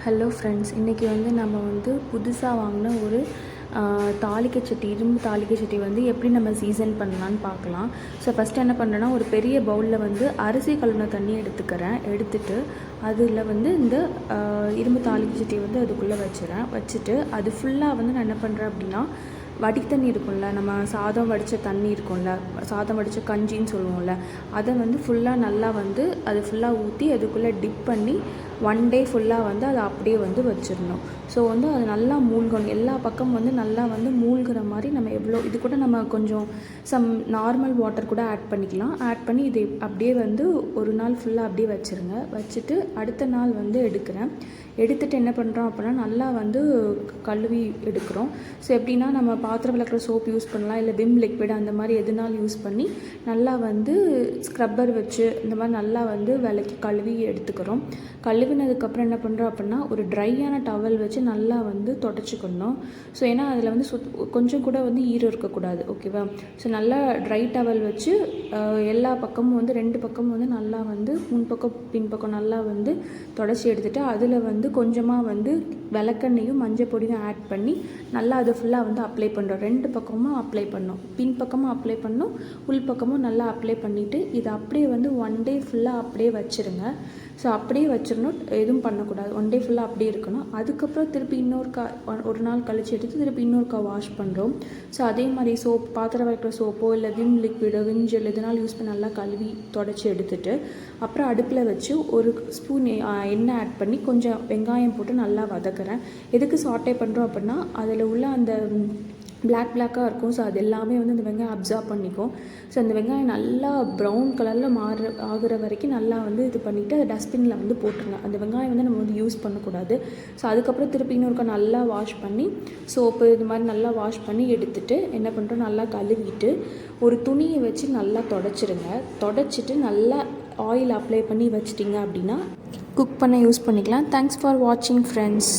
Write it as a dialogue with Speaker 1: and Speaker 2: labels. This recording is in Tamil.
Speaker 1: ஹலோ ஃப்ரெண்ட்ஸ், இன்றைக்கி வந்து நம்ம வந்து புதுசாக வாங்கின ஒரு தாளிக்கை சட்டி, இரும்பு தாளிக்கை சட்டி வந்து எப்படி நம்ம சீசன் பண்ணலான்னு பார்க்கலாம். ஸோ ஃபஸ்ட்டு என்ன பண்ணுறேன்னா, ஒரு பெரிய பவுலில் வந்து அரிசி கழுவின தண்ணி எடுத்துட்டு அதில் வந்து இந்த இரும்பு தாளிக்கை சட்டியை வந்து அதுக்குள்ளே வச்சுட்டு அது ஃபுல்லாக வந்து நான் என்ன பண்ணுறேன் அப்படின்னா, வடி தண்ணி இருக்கும்ல, நம்ம சாதம் வடித்த தண்ணி இருக்கும்ல, சாதம் வடித்த கஞ்சின்னு சொல்லுவோம்ல, அதை வந்து ஃபுல்லாக நல்லா வந்து அது ஃபுல்லாக ஊற்றி அதுக்குள்ளே டிப் பண்ணி 1 டே ஃபுல்லாக வந்து அதை அப்படியே வந்து வச்சிடணும். ஸோ வந்து அது நல்லா மூழ்கணும், எல்லா பக்கம் வந்து நல்லா வந்து மூழ்கிற மாதிரி. நம்ம எவ்வளோ இது கூட நம்ம கொஞ்சம் நார்மல் வாட்டர் கூட ஆட் பண்ணி இதை அப்படியே வந்து ஒரு நாள் ஃபுல்லாக அப்படியே வச்சுட்டு அடுத்த நாள் வந்து எடுத்துட்டு என்ன பண்ணுறோம் அப்படின்னா, நல்லா வந்து கழுவி எடுக்கிறோம். ஸோ எப்படின்னா, நம்ம பாத்திரம் விளக்குற சோப் யூஸ் பண்ணலாம், இல்லை விம் லிக்விட் அந்த மாதிரி எதுனாலும் யூஸ் பண்ணி நல்லா வந்து ஸ்க்ரப்பர் வச்சு இந்த மாதிரி நல்லா வந்து கழுவி எடுத்துக்கிறோம். கழுவினதுக்கப்புறம் என்ன பண்ணுறோம் அப்படின்னா, ஒரு ட்ரையான டவல் வச்சு நல்லா வந்து தொடச்சிக்கணும். ஸோ ஏன்னா அதில் வந்து கொஞ்சம் கூட வந்து ஈரம் இருக்கக்கூடாது, ஓகேவா? ஸோ நல்லா ட்ரை டவல் வச்சு எல்லா பக்கமும் வந்து 2 பக்கமும் வந்து நல்லா வந்து முன்பக்கம் பின்பக்கம் நல்லா வந்து தொடச்சி எடுத்துகிட்டு அதில் வந்து கொஞ்சமாக வந்து விளக்கெண்ணையும் மஞ்சள் பொடியும் ஆட் பண்ணி நல்லா அது ஃபுல்லாக வந்து அப்ளை பண்ணுறோம். 2 பக்கமும் அப்ளை பண்ணோம், பின்பக்கமும் அப்ளை பண்ணோம், உள்பக்கமும் நல்லா அப்ளை பண்ணிவிட்டு இதை அப்படியே வந்து 1 டே ஃபுல்லாக அப்படியே வச்சுருங்க. ஸோ அப்படியே வச்சிடணும், எதுவும் பண்ணக்கூடாது. 1 டே ஃபுல்லாக அப்படியே இருக்கணும். அதுக்கப்புறம் திருப்பி ஒரு நாள் கழிச்சு எடுத்து திருப்பி இன்னொருக்கா வாஷ் பண்ணுறோம். ஸோ அதே மாதிரி பாத்திரம் வைக்கிற சோப்போ இல்லை விம் லிக்விடோ விம் ஜெல் எதுனாலும் யூஸ் பண்ணி நல்லா கழுவி தொடச்சி எடுத்துட்டு அப்புறம் அடுப்பில் வச்சு ஒரு ஸ்பூன் எண்ணெய் ஆட் பண்ணி கொஞ்சம் வெங்காயம் போட்டு நல்லா வதக்குறேன். எதுக்கு சாட்டே பண்ணுறோம் அப்படின்னா, அதில் உள்ள அந்த பிளாக்காக இருக்கும். ஸோ அது எல்லாமே வந்து அந்த வெங்காயம் அப்சார்ப் பண்ணிக்கும். ஸோ அந்த வெங்காயம் நல்லா ப்ரௌன் கலரில் ஆகிற வரைக்கும் நல்லா வந்து இது பண்ணிவிட்டு அதை டஸ்ட்பினில் வந்து போட்டுருங்க. அந்த வெங்காயம் வந்து நம்ம வந்து யூஸ் பண்ணக்கூடாது. ஸோ அதுக்கப்புறம் திருப்பி இன்னொருக்கா நல்லா வாஷ் பண்ணி சோப்பு இது மாதிரி நல்லா வாஷ் பண்ணி எடுத்துகிட்டு என்ன பண்ணுறோம், நல்லா கழுவிட்டு ஒரு துணியை வச்சு நல்லா தொடச்சிட்டு நல்லா ஆயில் அப்ளை பண்ணி வச்சிட்டிங்க அப்படின்னா குக் பண்ண யூஸ் பண்ணிக்கலாம். தேங்க்ஸ் ஃபார் வாட்சிங் ஃப்ரெண்ட்ஸ்.